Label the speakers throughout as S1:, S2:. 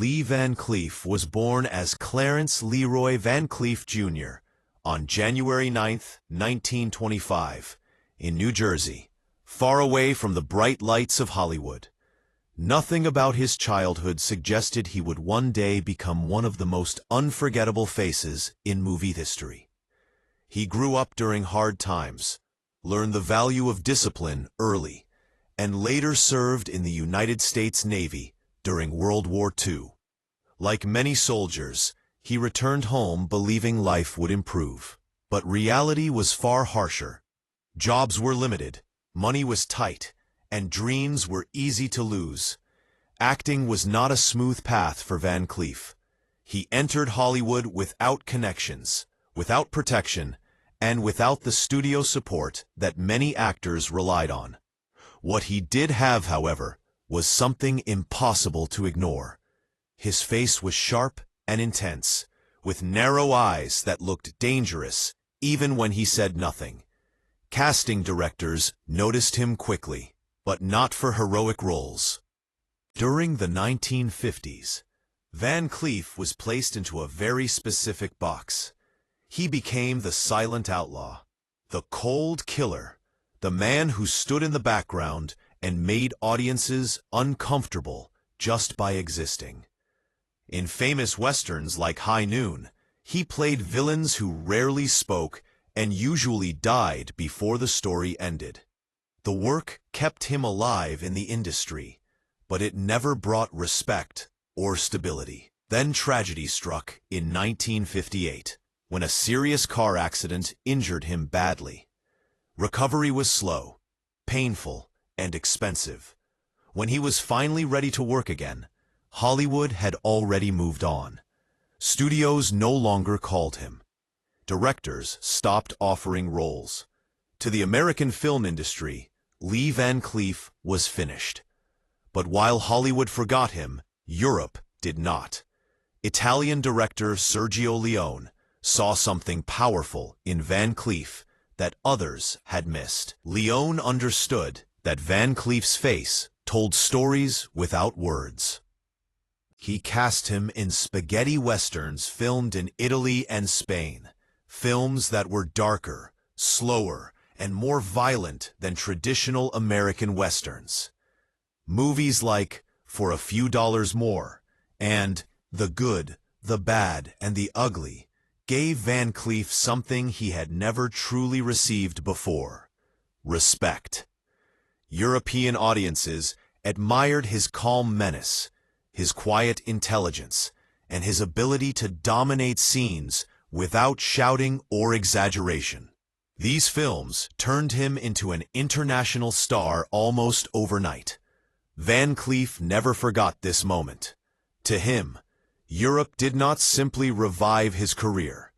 S1: Lee Van Cleef was born as Clarence Leroy Van Cleef, Jr. on January 9, 1925, in New Jersey, far away from the bright lights of Hollywood. Nothing about his childhood suggested he would one day become one of the most unforgettable faces in movie history. He grew up during hard times, learned the value of discipline early, and later served in the United States Navy during World War II. Like many soldiers, he returned home believing life would improve. But reality was far harsher. Jobs were limited, money was tight, and dreams were easy to lose. Acting was not a smooth path for Van Cleef. He entered Hollywood without connections, without protection, and without the studio support that many actors relied on. What he did have, however, was something impossible to ignore. His face was sharp and intense, with narrow eyes that looked dangerous even when he said nothing. Casting directors noticed him quickly, but not for heroic roles. During the 1950s, Van Cleef was placed into a very specific box. He became the silent outlaw, the cold killer, the man who stood in the background and made audiences uncomfortable just by existing. In famous westerns like High Noon, he played villains who rarely spoke and usually died before the story ended. The work kept him alive in the industry, but it never brought respect or stability. Then tragedy struck in 1958, when a serious car accident injured him badly. Recovery was slow, painful, and expensive. When he was finally ready to work again, Hollywood had already moved on. Studios no longer called him. Directors stopped offering roles. To the American film industry, Lee Van Cleef was finished. But while Hollywood forgot him, Europe did not. Italian director Sergio Leone saw something powerful in Van Cleef that others had missed. Leone understood that Van Cleef's face told stories without words. He cast him in spaghetti westerns filmed in Italy and Spain, films that were darker, slower, and more violent than traditional American westerns. Movies like For a Few Dollars More and The Good, the Bad, and the Ugly gave Van Cleef something he had never truly received before: respect. European audiences admired his calm menace, his quiet intelligence, and his ability to dominate scenes without shouting or exaggeration. These films turned him into an international star almost overnight. Van Cleef never forgot this moment. To him, Europe did not simply revive his career.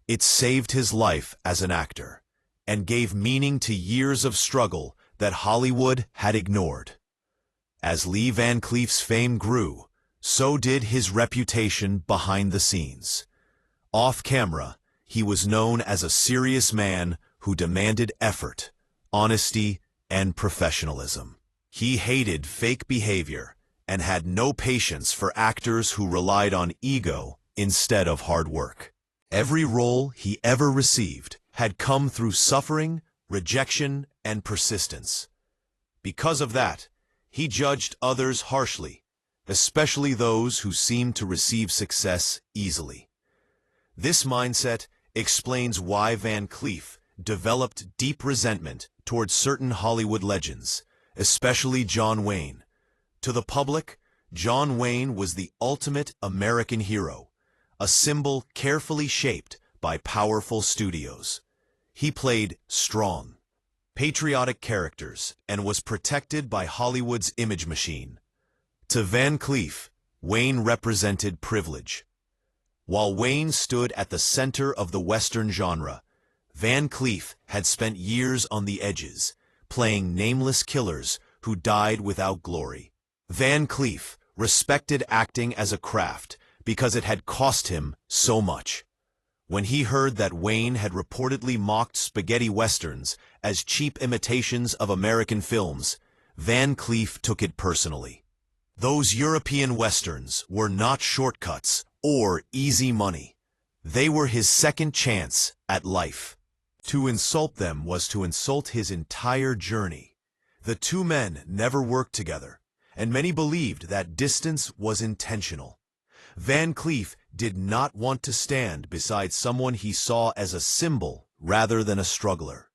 S1: It saved his life as an actor, and gave meaning to years of struggle that Hollywood had ignored. As Lee Van Cleef's fame grew, so did his reputation behind the scenes. Off camera, he was known as a serious man who demanded effort, honesty, and professionalism. He hated fake behavior and had no patience for actors who relied on ego instead of hard work. Every role he ever received had come through suffering, rejection, and persistence. Because of that, he judged others harshly, especially those who seemed to receive success easily. This mindset explains why Van Cleef developed deep resentment towards certain Hollywood legends, especially John Wayne. To the public, John Wayne was the ultimate American hero, a symbol carefully shaped by powerful studios. He played strong, patriotic characters and was protected by Hollywood's image machine. To Van Cleef, Wayne represented privilege. While Wayne stood at the center of the Western genre, Van Cleef had spent years on the edges, playing nameless killers who died without glory. Van Cleef respected acting as a craft because it had cost him so much. When he heard that Wayne had reportedly mocked spaghetti westerns as cheap imitations of American films, Van Cleef took it personally. Those European westerns were not shortcuts or easy money. They were his second chance at life. To insult them was to insult his entire journey. The two men never worked together, and many believed that distance was intentional. Van Cleef did not want to stand beside someone he saw as a symbol rather than a struggler.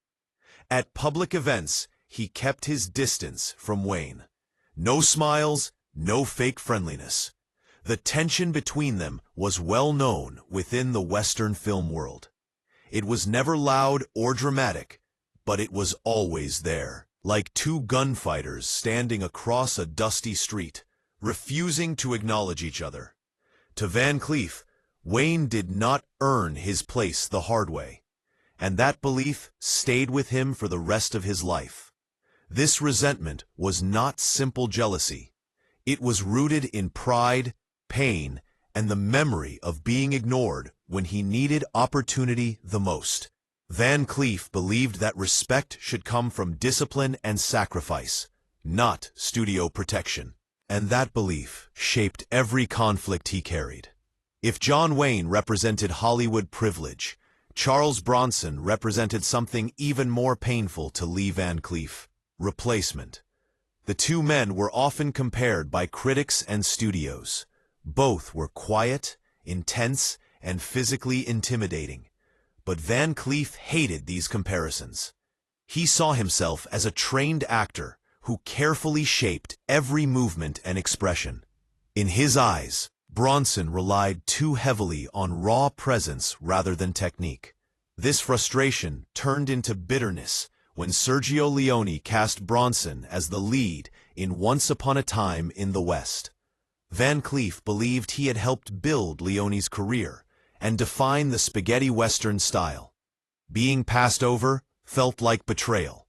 S1: At public events, he kept his distance from Wayne. No smiles, no fake friendliness. The tension between them was well known within the Western film world. It was never loud or dramatic, but it was always there, like two gunfighters standing across a dusty street, refusing to acknowledge each other. To Van Cleef, Wayne did not earn his place the hard way, and that belief stayed with him for the rest of his life. This resentment was not simple jealousy. It was rooted in pride, pain, and the memory of being ignored when he needed opportunity the most. Van Cleef believed that respect should come from discipline and sacrifice, not studio protection. And that belief shaped every conflict he carried. If John Wayne represented Hollywood privilege, Charles Bronson represented something even more painful to Lee Van Cleef: replacement. The two men were often compared by critics and studios. Both were quiet, intense, and physically intimidating. But Van Cleef hated these comparisons. He saw himself as a trained actor who carefully shaped every movement and expression. In his eyes, Bronson relied too heavily on raw presence rather than technique. This frustration turned into bitterness when Sergio Leone cast Bronson as the lead in Once Upon a Time in the West. Van Cleef believed he had helped build Leone's career and define the spaghetti western style. Being passed over felt like betrayal.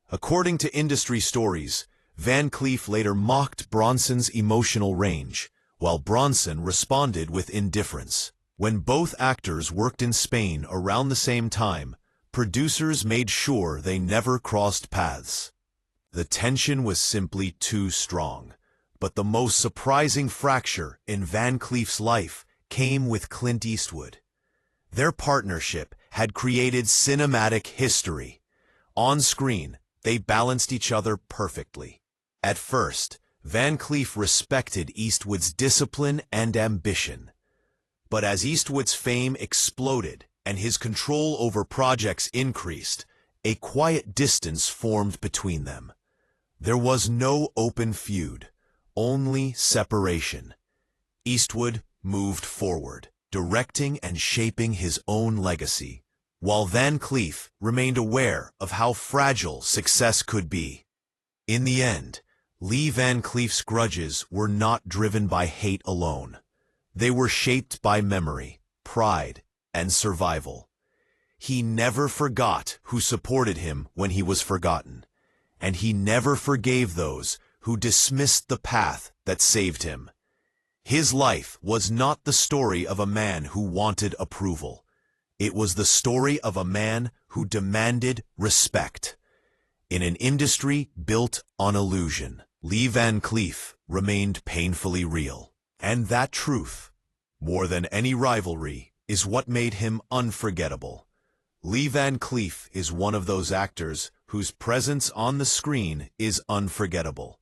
S1: According to industry stories, Van Cleef later mocked Bronson's emotional range, while Bronson responded with indifference. When both actors worked in Spain around the same time, producers made sure they never crossed paths. The tension was simply too strong. But the most surprising fracture in Van Cleef's life came with Clint Eastwood. Their partnership had created cinematic history. On screen, they balanced each other perfectly. At first, Van Cleef respected Eastwood's discipline and ambition. But as Eastwood's fame exploded and his control over projects increased, a quiet distance formed between them. There was no open feud, only separation. Eastwood moved forward, directing and shaping his own legacy, while Van Cleef remained aware of how fragile success could be. In the end, Lee Van Cleef's grudges were not driven by hate alone. They were shaped by memory, pride, and survival. He never forgot who supported him when he was forgotten, and he never forgave those who dismissed the path that saved him. His life was not the story of a man who wanted approval. It was the story of a man who demanded respect. In an industry built on illusion, Lee Van Cleef remained painfully real. And that truth, more than any rivalry, is what made him unforgettable. Lee Van Cleef is one of those actors whose presence on the screen is unforgettable.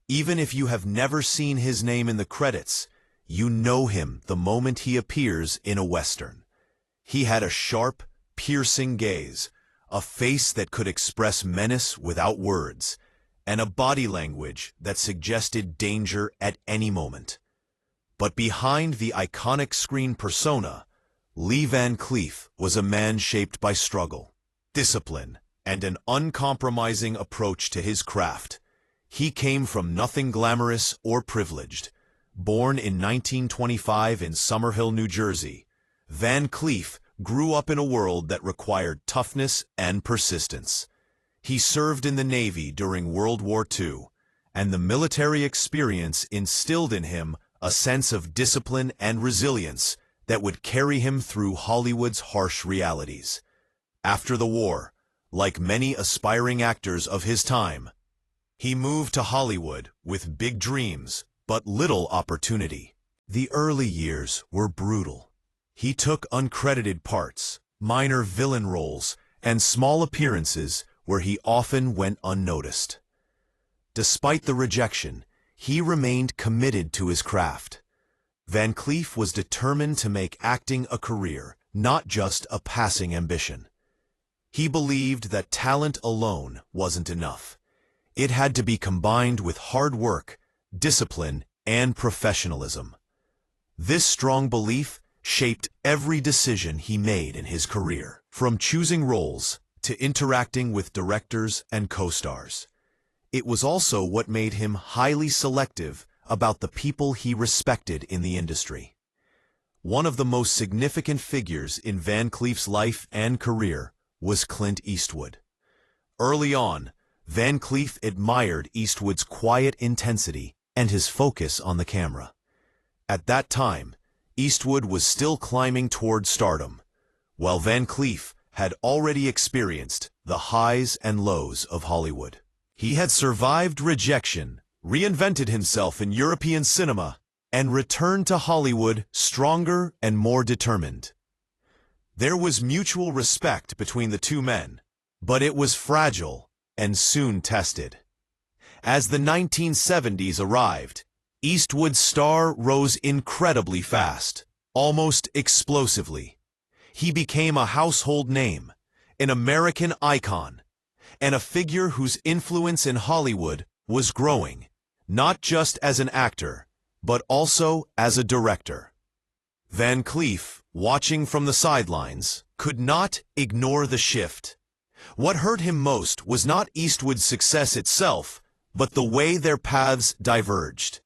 S1: Even if you have never seen his name in the credits, you know him the moment he appears in a Western. He had a sharp, piercing gaze, a face that could express menace without words, and a body language that suggested danger at any moment. But behind the iconic screen persona, Lee Van Cleef was a man shaped by struggle, discipline, and an uncompromising approach to his craft. He came from nothing glamorous or privileged. Born in 1925 in Summerhill, New Jersey, Van Cleef grew up in a world that required toughness and persistence. He served in the Navy during World War II, and the military experience instilled in him a sense of discipline and resilience that would carry him through Hollywood's harsh realities. After the war, like many aspiring actors of his time, he moved to Hollywood with big dreams but little opportunity. The early years were brutal. He took uncredited parts, minor villain roles, and small appearances where he often went unnoticed. Despite the rejection, he remained committed to his craft. Van Cleef was determined to make acting a career, not just a passing ambition. He believed that talent alone wasn't enough. It had to be combined with hard work, discipline, and professionalism. This strong belief shaped every decision he made in his career, from choosing roles to interacting with directors and co-stars. It was also what made him highly selective about the people he respected in the industry. One of the most significant figures in Van Cleef's life and career was Clint Eastwood. Early on, Van Cleef admired Eastwood's quiet intensity and his focus on the camera. At that time, Eastwood was still climbing toward stardom, while Van Cleef had already experienced the highs and lows of Hollywood. He had survived rejection, reinvented himself in European cinema, and returned to Hollywood stronger and more determined. There was mutual respect between the two men, but it was fragile and soon tested. As the 1970s arrived, Eastwood's star rose incredibly fast, almost explosively. He became a household name, an American icon, and a figure whose influence in Hollywood was growing, not just as an actor, but also as a director. Van Cleef, watching from the sidelines, could not ignore the shift. What hurt him most was not Eastwood's success itself, but the way their paths diverged.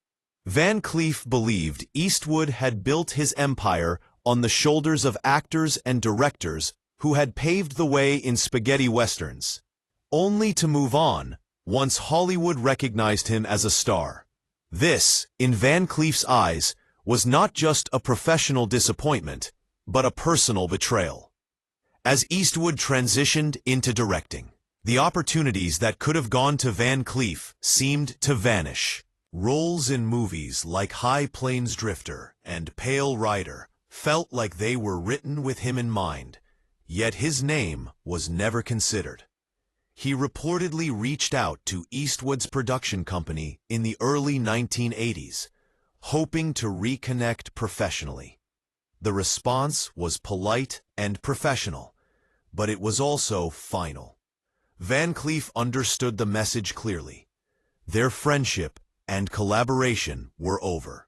S1: Van Cleef believed Eastwood had built his empire on the shoulders of actors and directors who had paved the way in spaghetti westerns, only to move on once Hollywood recognized him as a star. This, in Van Cleef's eyes, was not just a professional disappointment, but a personal betrayal. As Eastwood transitioned into directing, the opportunities that could have gone to Van Cleef seemed to vanish. Roles in movies like High Plains Drifter and Pale Rider felt like they were written with him in mind, yet his name was never considered. He reportedly reached out to Eastwood's production company in the early 1980s, hoping to reconnect professionally. The response was polite and professional, but it was also final. Van Cleef understood the message clearly. Their friendship and collaboration were over.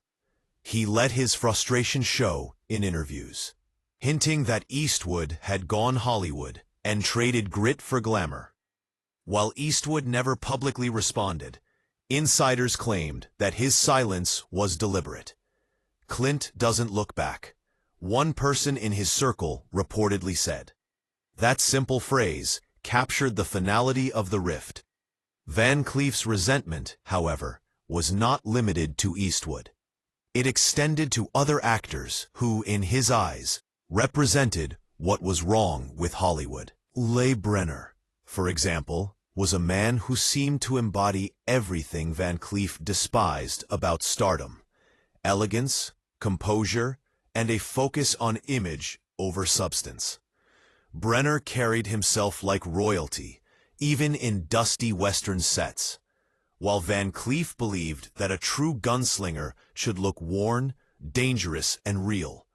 S1: He let his frustration show in interviews, hinting that Eastwood had gone Hollywood and traded grit for glamour. While Eastwood never publicly responded, insiders claimed that his silence was deliberate. "Clint doesn't look back," one person in his circle reportedly said. That simple phrase captured the finality of the rift. Van Cleef's resentment, however, was not limited to Eastwood. It extended to other actors who, in his eyes, represented what was wrong with Hollywood. Leigh Brenner, for example, was a man who seemed to embody everything Van Cleef despised about stardom: elegance, composure, and a focus on image over substance. Brenner carried himself like royalty, even in dusty Western sets, while Van Cleef believed that a true gunslinger should look worn, dangerous, and real.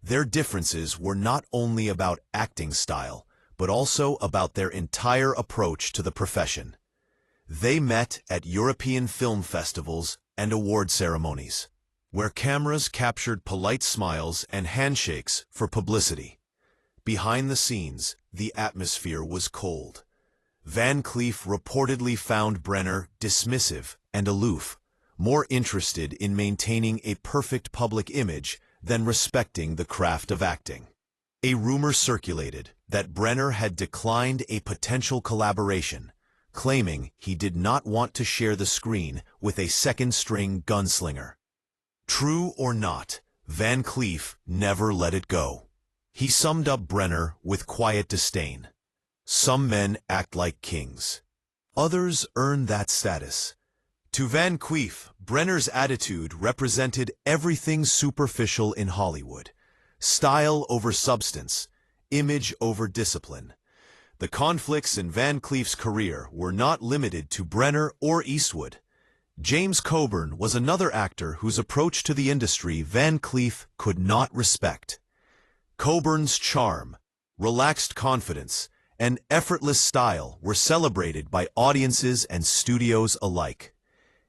S1: Their differences were not only about acting style, but also about their entire approach to the profession. They met at European film festivals and award ceremonies, where cameras captured polite smiles and handshakes for publicity. Behind the scenes, the atmosphere was cold. Van Cleef reportedly found Brenner dismissive and aloof, more interested in maintaining a perfect public image than respecting the craft of acting. A rumor circulated that Brenner had declined a potential collaboration, claiming he did not want to share the screen with a second-string gunslinger. True or not, Van Cleef never let it go. He summed up Brenner with quiet disdain. "Some men act like kings. Others earn that status. To Van Cleef, Brenner's attitude represented everything superficial in Hollywood. Style over substance, image over discipline. The conflicts in Van Cleef's career were not limited to Brenner or Eastwood. James Coburn was another actor whose approach to the industry Van Cleef could not respect. Coburn's charm, relaxed confidence, and effortless style were celebrated by audiences and studios alike.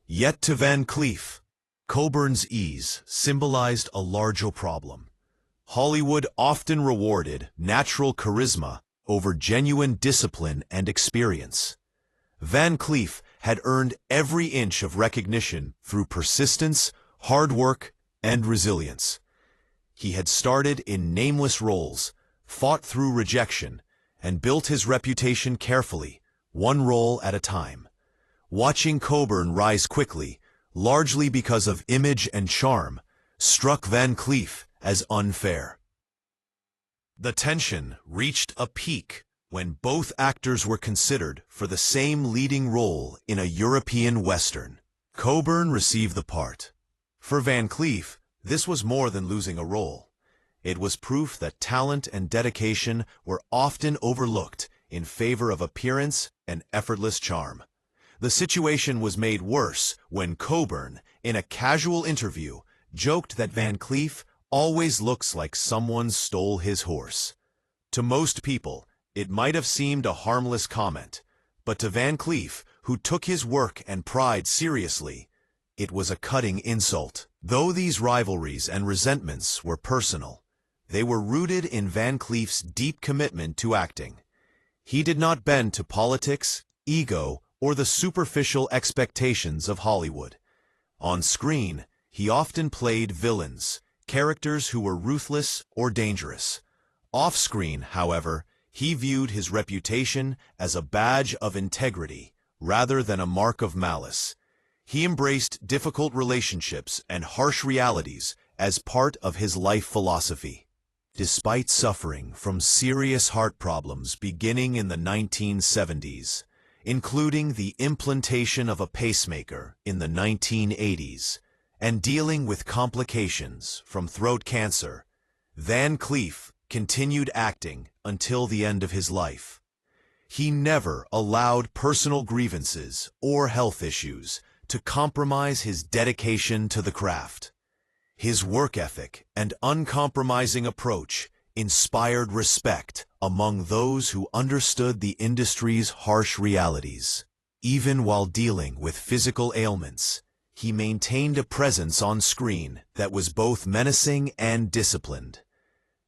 S1: Yet to Van Cleef, Coburn's ease symbolized a larger problem. Hollywood often rewarded natural charisma over genuine discipline and experience. Van Cleef had earned every inch of recognition through persistence, hard work, and resilience. He had started in nameless roles, fought through rejection, and built his reputation carefully, one role at a time. Watching Coburn rise quickly, largely because of image and charm, struck Van Cleef as unfair. The tension reached a peak when both actors were considered for the same leading role in a European Western. Coburn received the part. For Van Cleef, this was more than losing a role. It was proof that talent and dedication were often overlooked in favor of appearance and effortless charm. The situation was made worse when Coburn, in a casual interview, joked that Van Cleef always looks like someone stole his horse. To most people, it might have seemed a harmless comment, but to Van Cleef, who took his work and pride seriously, it was a cutting insult. Though these rivalries and resentments were personal, they were rooted in Van Cleef's deep commitment to acting. He did not bend to politics, ego, or the superficial expectations of Hollywood. On screen, he often played villains, characters who were ruthless or dangerous. Off-screen, however, he viewed his reputation as a badge of integrity rather than a mark of malice. He embraced difficult relationships and harsh realities as part of his life philosophy. Despite suffering from serious heart problems beginning in the 1970s, including the implantation of a pacemaker in the 1980s, and dealing with complications from throat cancer, Van Cleef continued acting until the end of his life. He never allowed personal grievances or health issues to compromise his dedication to the craft. His work ethic and uncompromising approach inspired respect among those who understood the industry's harsh realities. Even while dealing with physical ailments, he maintained a presence on screen that was both menacing and disciplined.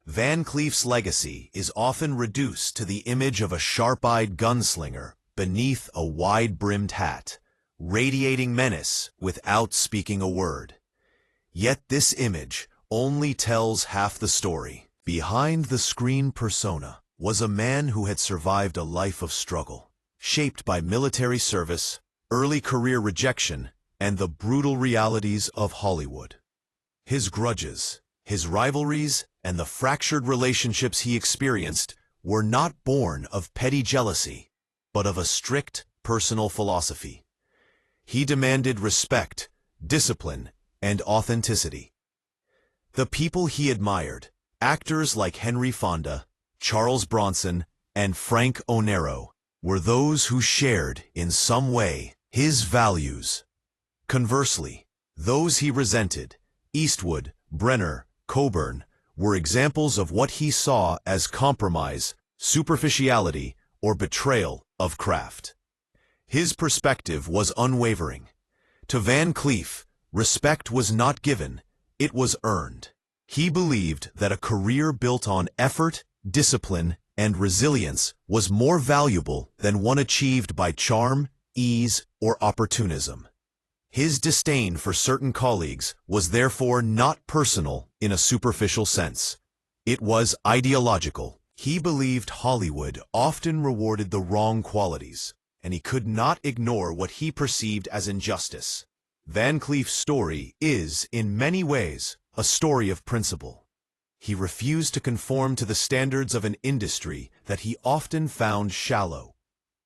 S1: Van Cleef's legacy is often reduced to the image of a sharp-eyed gunslinger beneath a wide-brimmed hat, radiating menace without speaking a word. Yet this image only tells half the story. Behind the screen persona was a man who had survived a life of struggle, shaped by military service, early career rejection, and the brutal realities of Hollywood. His grudges, his rivalries, and the fractured relationships he experienced were not born of petty jealousy, but of a strict personal philosophy. He demanded respect, discipline, and authenticity. The people he admired, actors like Henry Fonda, Charles Bronson, and Frank Onero, were those who shared, in some way, his values. Conversely, those he resented, Eastwood, Brenner, Coburn, were examples of what he saw as compromise, superficiality, or betrayal of craft. His perspective was unwavering. To Van Cleef, respect was not given, it was earned. He believed that a career built on effort, discipline, and resilience was more valuable than one achieved by charm, ease, or opportunism. His disdain for certain colleagues was therefore not personal in a superficial sense. It was ideological. He believed Hollywood often rewarded the wrong qualities, and he could not ignore what he perceived as injustice. Van Cleef's story is, in many ways, a story of principle. He refused to conform to the standards of an industry that he often found shallow.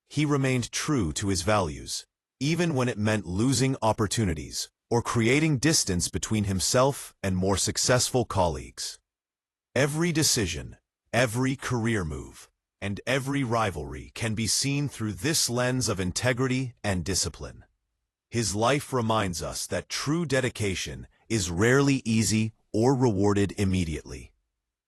S1: He remained true to his values, even when it meant losing opportunities or creating distance between himself and more successful colleagues. Every decision, every career move, and every rivalry can be seen through this lens of integrity and discipline. His life reminds us that true dedication is rarely easy or rewarded immediately.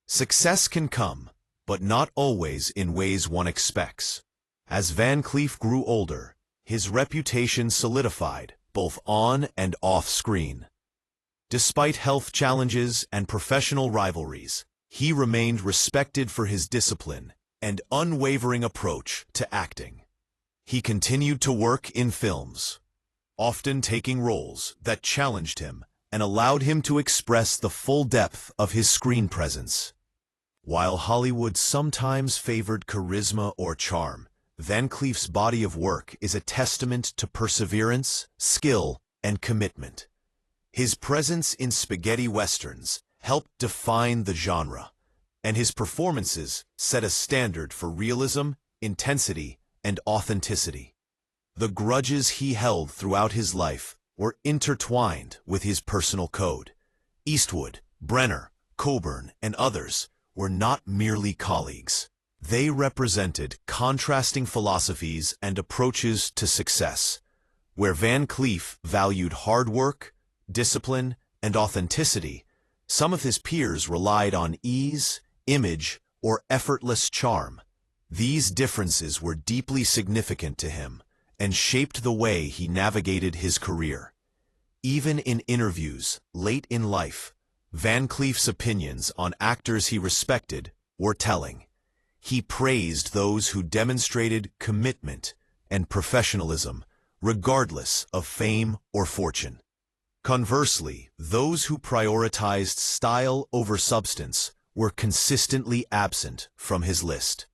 S1: Success can come, but not always in ways one expects. As Van Cleef grew older, his reputation solidified both on and off screen. Despite health challenges and professional rivalries, he remained respected for his discipline and unwavering approach to acting. He continued to work in films, often taking roles that challenged him and allowed him to express the full depth of his screen presence. While Hollywood sometimes favored charisma or charm, Van Cleef's body of work is a testament to perseverance, skill, and commitment. His presence in spaghetti westerns helped define the genre, and his performances set a standard for realism, intensity, and authenticity. The grudges he held throughout his life were intertwined with his personal code. Eastwood, Brenner, Coburn, and others were not merely colleagues. They represented contrasting philosophies and approaches to success. Where Van Cleef valued hard work, discipline, and authenticity, some of his peers relied on ease, image, or effortless charm. These differences were deeply significant to him and shaped the way he navigated his career. Even in interviews late in life, Van Cleef's opinions on actors he respected were telling. He praised those who demonstrated commitment and professionalism, regardless of fame or fortune. Conversely, those who prioritized style over substance were consistently absent from his list.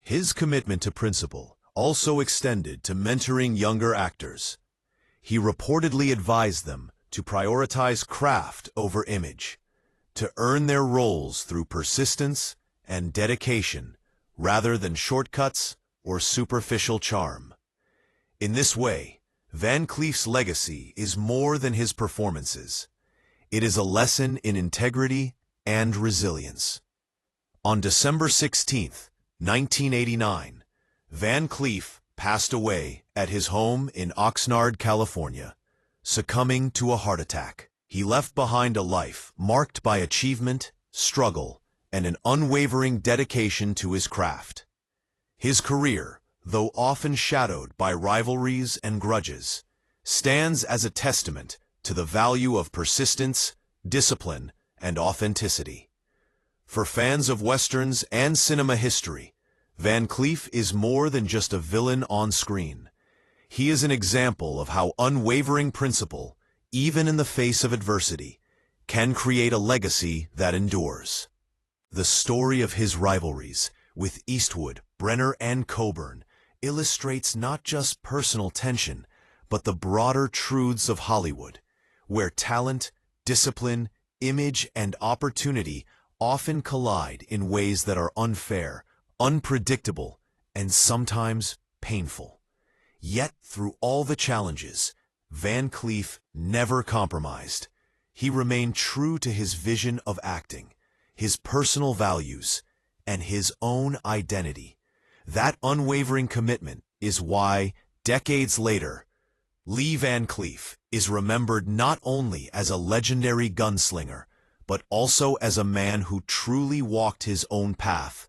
S1: His commitment to principle also extended to mentoring younger actors. He reportedly advised them to prioritize craft over image, to earn their roles through persistence and dedication rather than shortcuts or superficial charm. In this way, Van Cleef's legacy is more than his performances. It is a lesson in integrity and resilience. On December 16, 1989, Van Cleef passed away at his home in Oxnard, California, succumbing to a heart attack. He left behind a life marked by achievement, struggle, and an unwavering dedication to his craft. His career, though often shadowed by rivalries and grudges, stands as a testament to the value of persistence, discipline, and authenticity. For fans of westerns and cinema history, Van Cleef is more than just a villain on screen. He is an example of how unwavering principle, even in the face of adversity, can create a legacy that endures. The story of his rivalries with Eastwood, Brenner, and Coburn illustrates not just personal tension, but the broader truths of Hollywood, where talent, discipline, image, and opportunity often collide in ways that are unfair, unpredictable, and sometimes painful. Yet, through all the challenges, Van Cleef never compromised. He remained true to his vision of acting, his personal values, and his own identity. That unwavering commitment is why, decades later, Lee Van Cleef is remembered not only as a legendary gunslinger, but also as a man who truly walked his own path,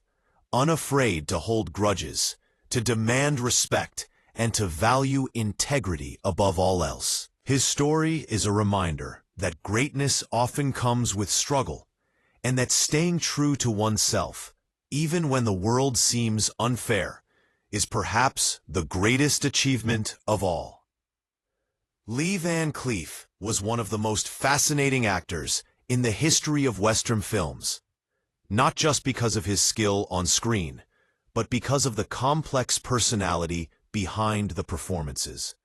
S1: unafraid to hold grudges, to demand respect, and to value integrity above all else. His story is a reminder that greatness often comes with struggle, and that staying true to oneself, even when the world seems unfair, is perhaps the greatest achievement of all. Lee Van Cleef was one of the most fascinating actors in the history of Western films, not just because of his skill on screen, but because of the complex personality behind the performances.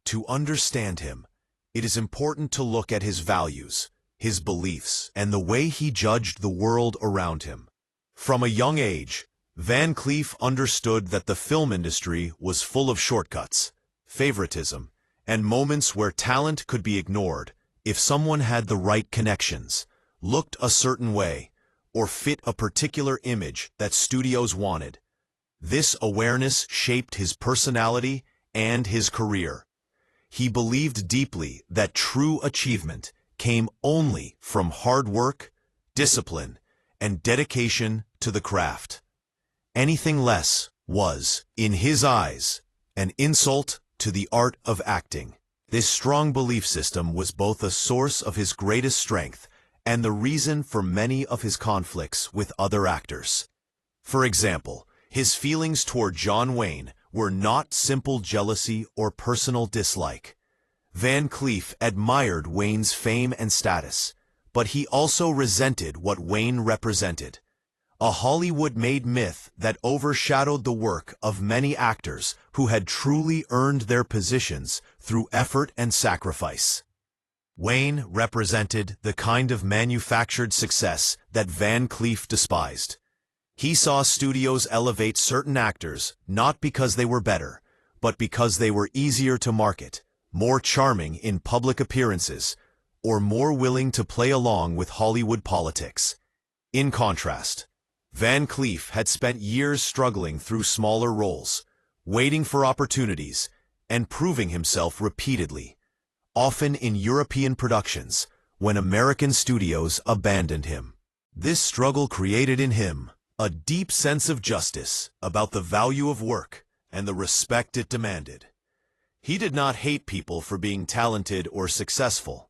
S1: To understand him, it is important to look at his values, his beliefs, and the way he judged the world around him. From a young age, Van Cleef understood that the film industry was full of shortcuts, favoritism, and moments where talent could be ignored if someone had the right connections, looked a certain way, or fit a particular image that studios wanted. This awareness shaped his personality and his career. He believed deeply that true achievement came only from hard work, discipline, and dedication to the craft. Anything less was, in his eyes, an insult to the art of acting. This strong belief system was both a source of his greatest strength and the reason for many of his conflicts with other actors. For example, his feelings toward John Wayne were not simple jealousy or personal dislike. Van Cleef admired Wayne's fame and status, but he also resented what Wayne represented. A Hollywood-made myth that overshadowed the work of many actors who had truly earned their positions through effort and sacrifice. Wayne represented the kind of manufactured success that Van Cleef despised. He saw studios elevate certain actors not because they were better, but because they were easier to market, more charming in public appearances, or more willing to play along with Hollywood politics. In contrast, Van Cleef had spent years struggling through smaller roles, waiting for opportunities, and proving himself repeatedly, often in European productions, when American studios abandoned him. This struggle created in him a deep sense of justice about the value of work and the respect it demanded. He did not hate people for being talented or successful.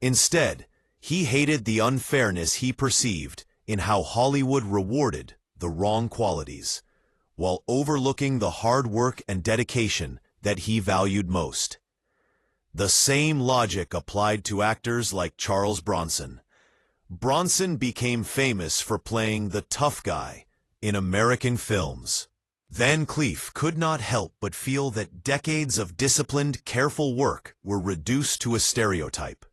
S1: Instead, he hated the unfairness he perceived in how Hollywood rewarded the wrong qualities, while overlooking the hard work and dedication that he valued most. The same logic applied to actors like Charles Bronson. Bronson became famous for playing the tough guy in American films. Van Cleef could not help but feel that decades of disciplined, careful work were reduced to a stereotype.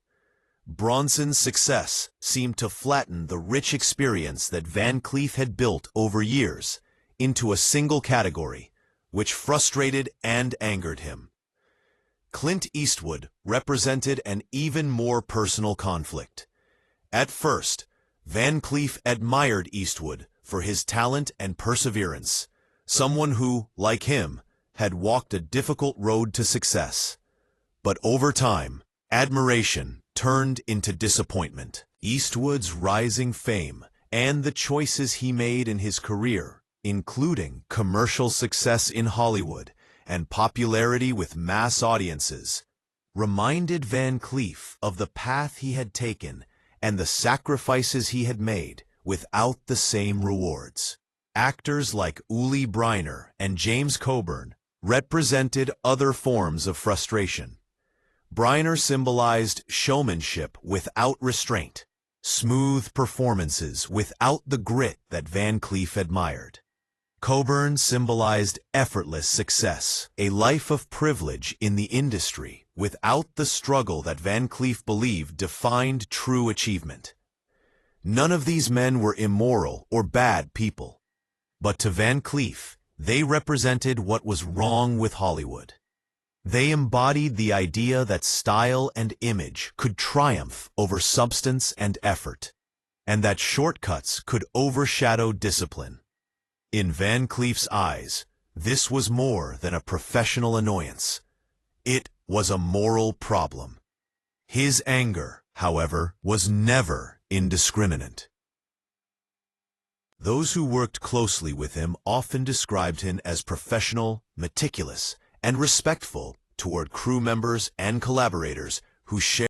S1: Bronson's success seemed to flatten the rich experience that Van Cleef had built over years into a single category, which frustrated and angered him. Clint Eastwood represented an even more personal conflict. At first, Van Cleef admired Eastwood for his talent and perseverance, someone who, like him, had walked a difficult road to success. But over time, admiration turned into disappointment. Eastwood's rising fame and the choices he made in his career, including commercial success in Hollywood and popularity with mass audiences, reminded Van Cleef of the path he had taken and the sacrifices he had made without the same rewards. Actors like Uli Brynner and James Coburn represented other forms of frustration. Brynner symbolized showmanship without restraint, smooth performances without the grit that Van Cleef admired. Coburn symbolized effortless success, a life of privilege in the industry without the struggle that Van Cleef believed defined true achievement. None of these men were immoral or bad people, but to Van Cleef, they represented what was wrong with Hollywood. They embodied the idea that style and image could triumph over substance and effort, and that shortcuts could overshadow discipline. In Van Cleef's eyes, this was more than a professional annoyance. It was a moral problem. His anger, however, was never indiscriminate. Those who worked closely with him often described him as professional, meticulous, and respectful toward crew members and collaborators who shared